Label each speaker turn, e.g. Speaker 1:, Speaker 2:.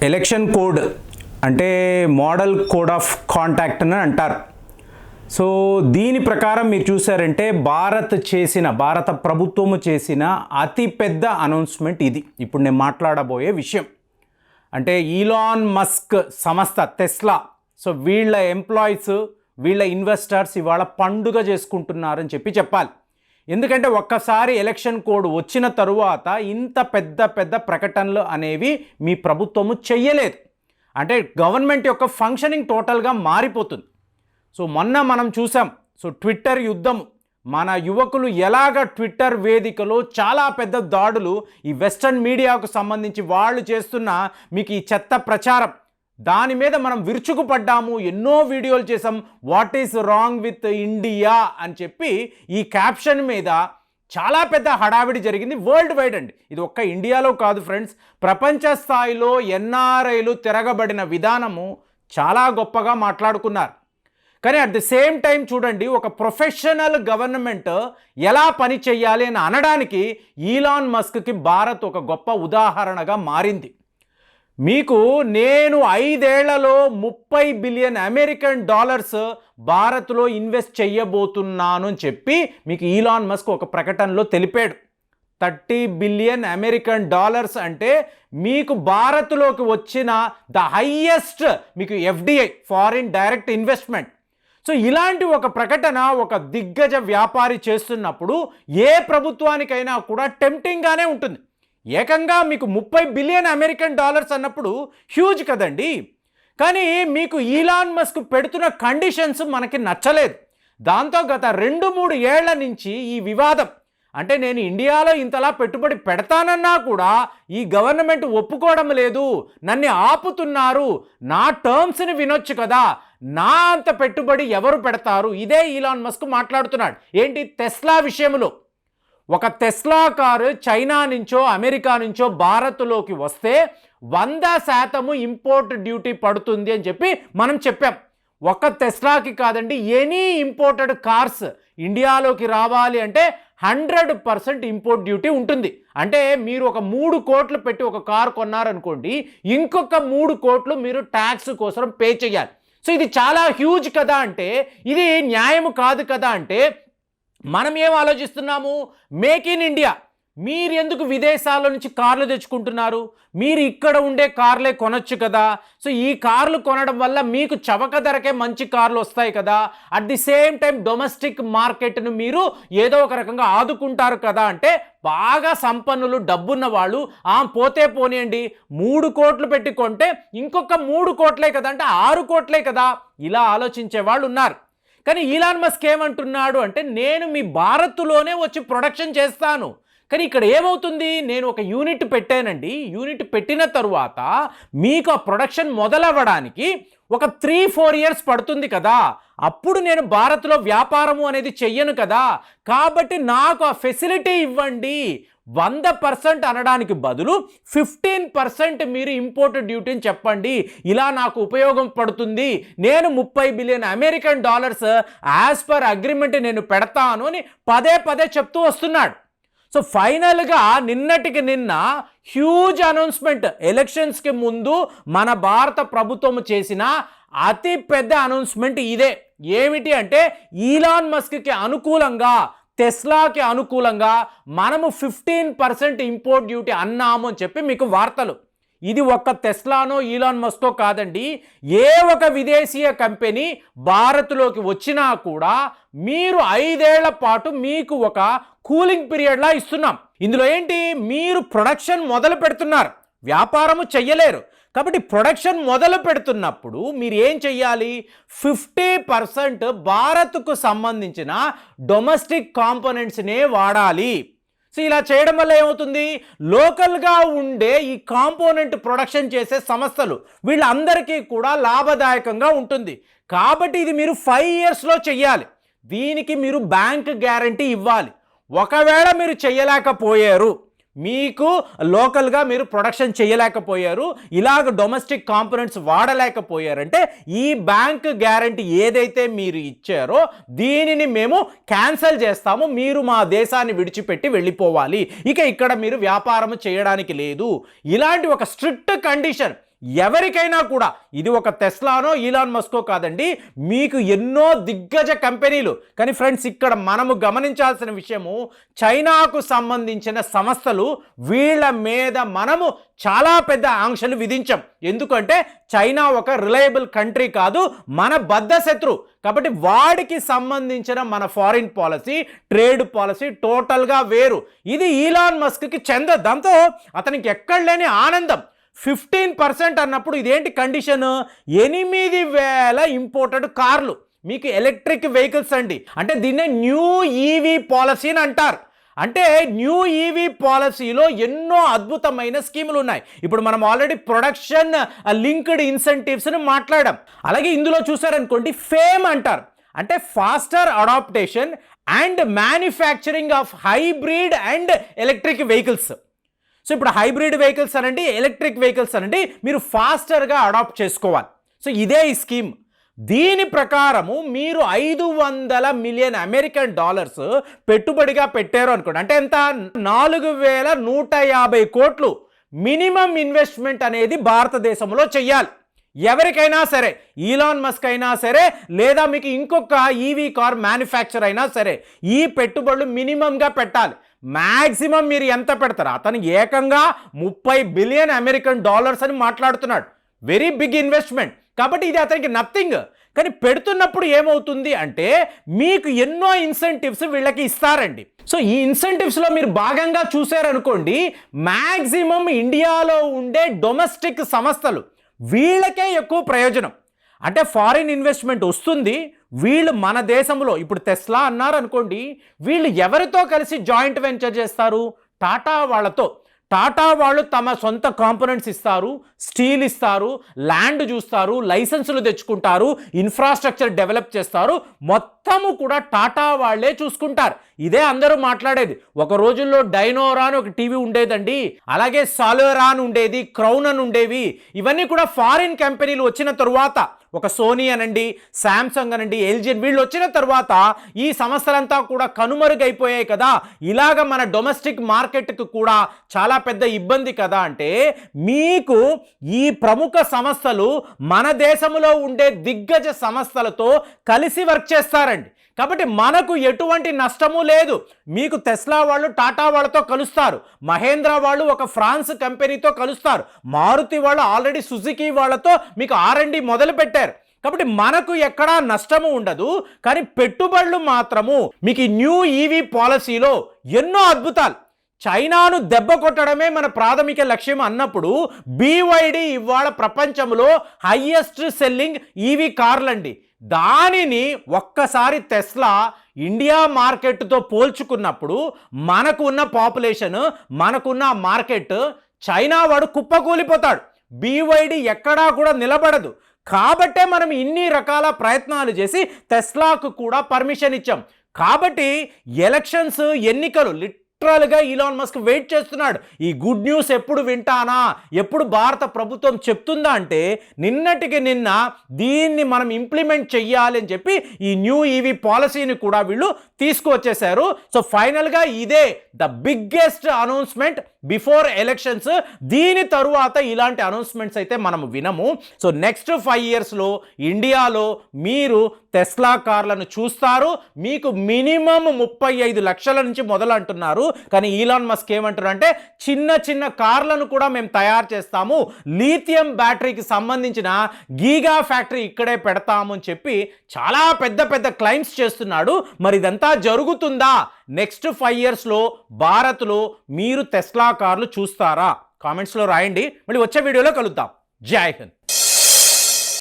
Speaker 1: Election code అంటే model code of contact అని అంటారు. సో దీని ప్రకారం మీరు చూసారంటే భారత ప్రభుత్వము చేసిన అతిపెద్ద అనౌన్స్మెంట్ ఇది ఇప్పుడు నేను మాట్లాడబోయే విషయం. అంటే ఈలాన్ మస్క్ సంస్థ టెస్లా, సో వీళ్ళ ఎంప్లాయీస్, వీళ్ళ ఇన్వెస్టర్స్ ఇవాళ పండుగ చేసుకుంటున్నారని చెప్పాలి. ఎందుకంటే ఒక్కసారి ఎలక్షన్ కోడ్ వచ్చిన తరువాత ఇంత పెద్ద ప్రకటనలు అనేవి మీ ప్రభుత్వము చెయ్యలేదు. అంటే గవర్నమెంట్ యొక్క ఫంక్షనింగ్ టోటల్గా మారిపోతుంది. సో మొన్న మనం చూసాం, సో ట్విట్టర్ యుద్ధం, మన యువకులు ఎలాగ ట్విట్టర్ వేదికలో చాలా పెద్ద దాడులు ఈ వెస్టర్న్ మీడియాకు సంబంధించి వాళ్ళు చేస్తున్న మీకు ఈ చెత్త ప్రచారం, దాని మీద మనం విరుచుకుపడ్డాము, ఎన్నో వీడియోలు చేసాం. What is wrong with India అని చెప్పి ఈ క్యాప్షన్ మీద చాలా పెద్ద హడావిడి జరిగింది వరల్డ్ వైడ్ అండి. ఇది ఒక్క ఇండియాలో కాదు ఫ్రెండ్స్, ప్రపంచ స్థాయిలో ఎన్ఆర్ఐలు తిరగబడిన విధానము చాలా గొప్పగా మాట్లాడుకున్నారు. కానీ అట్ ది సేమ్ టైం చూడండి, ఒక ప్రొఫెషనల్ గవర్నమెంట్ ఎలా పని చేయాలి అని అనడానికి ఈలాన్ మస్క్కి భారత్ ఒక గొప్ప ఉదాహరణగా మారింది. మీకు నేను 5 ఏళ్లలో $30 బిలియన్ భారత్లో ఇన్వెస్ట్ చేయబోతున్నాను అని చెప్పి మీకు ఈలాన్ మస్క్ ఒక ప్రకటనలో తెలిపాడు. $30 బిలియన్ అంటే మీకు భారత్లోకి వచ్చిన ద హైయెస్ట్ మీకు FDI, foreign direct investment. So ఇలాంటి ఒక ప్రకటన ఒక దిగ్గజ వ్యాపారి చేస్తున్నప్పుడు ఏ ప్రభుత్వానికైనా కూడా టెంప్టింగ్గానే ఉంటుంది. ఏకంగా మీకు $30 బిలియన్ అన్నప్పుడు హ్యూజ్ కదండి. కానీ మీకు ఈలాన్ మస్క్ పెడుతున్న కండిషన్స్ మనకి నచ్చలేదు. దాంతో గత 2-3 ఏళ్ల నుంచి ఈ వివాదం, అంటే నేను ఇండియాలో ఇంతలా పెట్టుబడి పెడతానన్నా కూడా ఈ గవర్నమెంట్ ఒప్పుకోవడం లేదు, నన్ను ఆపుతున్నారు, నా టర్మ్స్ని వినొచ్చు కదా, నా అంత పెట్టుబడి ఎవరు పెడతారు, ఇదే ఈలాన్ మస్క్ మాట్లాడుతున్నాడు. ఏంటి టెస్లా విషయంలో, ఒక టెస్లా కారు చైనా నుంచో అమెరికా నుంచో భారత్లోకి వస్తే 100% ఇంపోర్ట్ డ్యూటీ పడుతుంది అని చెప్పి మనం చెప్పాం. ఒక టెస్లాకి కాదండి, ఎనీ ఇంపోర్టెడ్ కార్స్ ఇండియాలోకి రావాలి అంటే 100% ఇంపోర్ట్ డ్యూటీ ఉంటుంది. అంటే మీరు ఒక 3 కోట్లు పెట్టి ఒక కారు కొన్నారనుకోండి, ఇంకొక 3 కోట్లు మీరు ట్యాక్స్ కోసం పే చేయాలి. సో ఇది చాలా హ్యూజ్ కదా, అంటే ఇది న్యాయం కాదు కదా. అంటే మనం ఏం ఆలోచిస్తున్నాము, మేక్ ఇన్ ఇండియా. మీరు ఎందుకు విదేశాల నుంచి కార్లు తెచ్చుకుంటున్నారు, మీరు ఇక్కడ ఉండే కార్లే కొనొచ్చు కదా. సో ఈ కార్లు కొనడం వల్ల మీకు చవక ధరకే మంచి కార్లు వస్తాయి కదా. At the same time domestic మార్కెట్ను మీరు ఏదో ఒక రకంగా ఆదుకుంటారు కదా. అంటే బాగా సంపన్నులు, డబ్బున్న వాళ్ళు పోతే పోనీయండి, 3 కోట్లు పెట్టి కొంటే ఇంకొక 3 కోట్లే కదా, అంటే 6 కోట్లే కదా, ఇలా ఆలోచించే వాళ్ళు ఉన్నారు. కానీ ఈలాన్ మస్క్ ఏమంటున్నాడు అంటే, నేను మీ భారత్లోనే వచ్చి ప్రొడక్షన్ చేస్తాను. కానీ ఇక్కడ ఏమవుతుంది, నేను ఒక యూనిట్ పెట్టానండి, యూనిట్ పెట్టిన తరువాత మీకు ఆ ప్రొడక్షన్ మొదలవ్వడానికి ఒక 3-4 ఇయర్స్ పడుతుంది కదా, అప్పుడు నేను భారత్లో వ్యాపారము అనేది చెయ్యను కదా. కాబట్టి నాకు ఆ ఫెసిలిటీ ఇవ్వండి. 100% అనడానికి బదులు 15% మీరు ఇంపోర్ట్ డ్యూటీని చెప్పండి, ఇలా నాకు ఉపయోగం పడుతుంది. నేను $30 బిలియన్ యాజ్ పర్ అగ్రిమెంట్ నేను పెడతాను అని పదే చెప్తూ వస్తున్నాడు. సో ఫైనల్గా నిన్నటికి నిన్న హ్యూజ్ అనౌన్స్మెంట్, ఎలక్షన్స్కి ముందు మన భారత ప్రభుత్వం చేసిన అతి పెద్ద అనౌన్స్మెంట్ ఇదే. ఏమిటి అంటే, ఈలాన్ మస్క్కి అనుకూలంగా, టెస్లాకి అనుకూలంగా మనము 15% ఇంపోర్ట్ డ్యూటీ అన్నాము అని చెప్పి మీకు వార్తలు. ఇది ఒక్క టెస్లానో ఈలాన్ మస్కో కాదండి, ఏ ఒక విదేశీయ కంపెనీ భారత్లోకి వచ్చినా కూడా మీరు 5 ఏళ్ల పాటు మీకు ఒక కూలింగ్ పీరియడ్లా ఇస్తున్నాం. ఇందులో ఏంటి, మీరు ప్రొడక్షన్ మొదలు పెడుతున్నారు, వ్యాపారము చెయ్యలేరు. కాబట్టి ప్రొడక్షన్ మొదలు పెడుతున్నప్పుడు మీరు ఏం చెయ్యాలి, 50% భారత్కు సంబంధించిన డొమెస్టిక్ కాంపోనెంట్స్నే వాడాలి. సో ఇలా చేయడం వల్ల ఏమవుతుంది, లోకల్గా ఉండే ఈ కాంపోనెంట్ ప్రొడక్షన్ చేసే సంస్థలు వీళ్ళందరికీ కూడా లాభదాయకంగా ఉంటుంది. కాబట్టి ఇది మీరు 5 ఇయర్స్లో చెయ్యాలి. దీనికి మీరు బ్యాంక్ గ్యారంటీ ఇవ్వాలి. ఒకవేళ మీరు చేయలేకపోయారు, మీకు లోకల్గా మీరు ప్రొడక్షన్ చేయలేకపోయారు, ఇలాగ డొమెస్టిక్ కాంపోనెంట్స్ వాడలేకపోయారంటే ఈ బ్యాంక్ గ్యారంటీ ఏదైతే మీరు ఇచ్చారో దీనిని మేము క్యాన్సిల్ చేస్తాము, మీరు మా దేశాన్ని విడిచిపెట్టి వెళ్ళిపోవాలి, ఇక ఇక్కడ మీరు వ్యాపారం చేయడానికి లేదు. ఇలాంటి ఒక స్ట్రిక్ట్ కండిషన్ ఎవరికైనా కూడా ఇది ఒక టెస్లానో ఈలాన్ మస్కో కాదండి, మీకు ఎన్నో దిగ్గజ కంపెనీలు. కానీ ఫ్రెండ్స్, ఇక్కడ మనము గమనించాల్సిన విషయము, చైనాకు సంబంధించిన సంస్థలు వీళ్ళ మీద మనము చాలా పెద్ద ఆంక్షలు విధించాం. ఎందుకంటే చైనా ఒక రిలయబుల్ కంట్రీ కాదు, మన బద్ధ శత్రు. కాబట్టి వాడికి సంబంధించిన మన ఫారిన్ పాలసీ, ట్రేడ్ పాలసీ టోటల్గా వేరు. ఇది ఈలాన్ మస్క్కి చెందదు. దాంతో అతనికి ఎక్కడ లేని ఆనందం. 15% అన్నప్పుడు ఇదేంటి కండిషన్? 8,000 ఇంపోర్టెడ్ కార్లు, మీకు ఎలక్ట్రిక్ వెహికల్స్ అండి. అంటే దీన్నే న్యూ ఈవీ పాలసీ అని అంటారు. అంటే న్యూ ఈవీ పాలసీలో ఎన్నో అద్భుతమైన స్కీములు ఉన్నాయి. ఇప్పుడు మనం ఆల్రెడీ ప్రొడక్షన్ లింక్డ్ ఇన్సెంటివ్స్ని మాట్లాడాం. అలాగే ఇందులో చూసారనుకోండి, ఫేమ్ అంటారు. అంటే faster adaptation and manufacturing of hybrid and electric vehicles. So ఇప్పుడు హైబ్రిడ్ వెహికల్స్ అనండి, ఎలక్ట్రిక్ వెహికల్స్ అనండి, మీరు ఫాస్టర్గా అడాప్ట్ చేసుకోవాలి. సో ఇదే ఈ స్కీమ్. దీని ప్రకారము మీరు $500 మిలియన్ అమెరికన్ డాలర్స్ పెట్టుబడిగా పెట్టారు అనుకోండి. అంటే ఎంత? 4,150 కోట్లు మినిమం ఇన్వెస్ట్మెంట్ అనేది భారతదేశంలో చెయ్యాలి. ఎవరికైనా సరే, ఈలాన్ మస్క్ అయినా సరే, లేదా మీకు ఇంకొక ఈవీ కార్ మ్యానుఫ్యాక్చర్ అయినా సరే, ఈ పెట్టుబడులు మినిమంగా పెట్టాలి. మ్యాక్సిమం మీరు ఎంత పెడతారు? అతను ఏకంగా 30 బిలియన్ అమెరికన్ డాలర్స్ అని మాట్లాడుతున్నాడు. Very big investment. కాబట్టి ఇది అతనికి నథింగ్. కానీ పెడుతున్నప్పుడు ఏమవుతుంది అంటే, మీకు ఎన్నో ఇన్సెంటివ్స్ వీళ్ళకి ఇస్తారండి. సో ఈ ఇన్సెంటివ్స్లో మీరు భాగంగా చూసారనుకోండి, మ్యాక్సిమం ఇండియాలో ఉండే డొమెస్టిక్ సంస్థలు వీళ్ళకే ఎక్కువ ప్రయోజనం. అంటే ఫారిన్ ఇన్వెస్ట్మెంట్ వస్తుంది, వీళ్ళు మన దేశంలో ఇప్పుడు టెస్లా అన్నారు అనుకోండి, వీళ్ళు ఎవరితో కలిసి జాయింట్ వెంచర్ చేస్తారు? టాటా వాళ్ళతో. టాటా వాళ్ళు తమ సొంత కాంపోనెంట్స్ ఇస్తారు, స్టీల్ ఇస్తారు, ల్యాండ్ చూస్తారు, లైసెన్సులు తెచ్చుకుంటారు, ఇన్ఫ్రాస్ట్రక్చర్ డెవలప్ చేస్తారు. మొత్తము కూడా టాటా వాళ్ళే చూసుకుంటారు. ఇదే అందరూ మాట్లాడేది. ఒక రోజుల్లో డైనోరా అని ఒక టీవీ ఉండేదండి, అలాగే సాలోరా అని ఉండేది, క్రౌన్ అని ఉండేవి. ఇవన్నీ కూడా ఫారిన్ కంపెనీలు వచ్చిన తరువాత, ఒక సోనీ అనండి, శాంసంగ్ అనండి, ఎల్జీ వీళ్ళు వచ్చిన తర్వాత ఈ సంస్థలంతా కూడా కనుమరుగైపోయాయి కదా. ఇలాగ మన డొమెస్టిక్ మార్కెట్కి కూడా చాలా పెద్ద ఇబ్బంది కదా. అంటే మీకు ఈ ప్రముఖ సంస్థలు మన దేశంలో ఉండే దిగ్గజ సంస్థలతో కలిసి వర్క్ చేస్తారండి. కాబట్టి మనకు ఎటువంటి నష్టము లేదు. మీకు టెస్లా వాళ్ళు టాటా వాళ్ళతో కలుస్తారు, మహేంద్ర వాళ్ళు ఒక ఫ్రాన్స్ కంపెనీతో కలుస్తారు, మారుతి వాళ్ళు ఆల్రెడీ సుజుకి వాళ్ళతో మీకు R&D మొదలు పెట్టారు. కాబట్టి మనకు ఎక్కడా నష్టము ఉండదు. కానీ పెట్టుబడులు మాత్రము మీకు న్యూ ఈవీ పాలసీలో ఎన్నో అద్భుతాలు. చైనాను దెబ్బ కొట్టడమే మన ప్రాథమిక లక్ష్యం అన్నప్పుడు BYD ఇవాళ ప్రపంచంలో హైయెస్ట్ సెల్లింగ్ ఈవీ కార్లండి. దానిని ఒక్కసారి టెస్లా ఇండియా మార్కెట్తో పోల్చుకున్నప్పుడు మనకు ఉన్న పాపులేషన్, మనకున్న మార్కెట్, చైనా వాడు కుప్పకూలిపోతాడు. BYD ఎక్కడా కూడా నిలబడదు. కాబట్టే మనం ఇన్ని రకాల ప్రయత్నాలు చేసి టెస్లాకు కూడా పర్మిషన్ ఇచ్చాం. కాబట్టి ఎలక్షన్స్, ఎన్నికలు లిటరల్గా ఈలాన్ మస్క్ వెయిట్ చేస్తున్నాడు. ఈ గుడ్ న్యూస్ ఎప్పుడు వింటానా, ఎప్పుడు భారత ప్రభుత్వం చెప్తుందా అంటే, నిన్నటికి నిన్న దీన్ని మనం ఇంప్లిమెంట్ చెయ్యాలి అని చెప్పి ఈ న్యూ ఈవీ పాలసీని కూడా వీళ్ళు తీసుకువచ్చేశారు. సో ఫైనల్గా ఇదే the biggest announcement before elections. దీని తరువాత ఇలాంటి అనౌన్స్మెంట్స్ అయితే మనం వినము. సో నెక్స్ట్ 5 yearsలో ఇండియాలో మీరు టెస్లా కార్లను చూస్తారు. మీకు మినిమం 35 లక్షల నుంచి మొదలు అంటున్నారు. కానీ ఈలాన్ మస్క్ ఏమంటారు అంటే, చిన్న చిన్న కార్లను కూడా మేము తయారు చేస్తాము, లీథియం బ్యాటరీకి సంబంధించిన గీగా ఫ్యాక్టరీ ఇక్కడే పెడతాము అని చెప్పి చాలా పెద్ద పెద్ద క్లైమ్స్ చేస్తున్నాడు. మరి ఇదంతా జరుగుతుందా? నెక్స్ట్ 5 yearsలో భారత్లో మీరు టెస్లా కార్లు చూస్తారా? కామెంట్స్లో రాయండి. మళ్ళీ వచ్చే వీడియోలో కలుద్దాం. జై హింద్.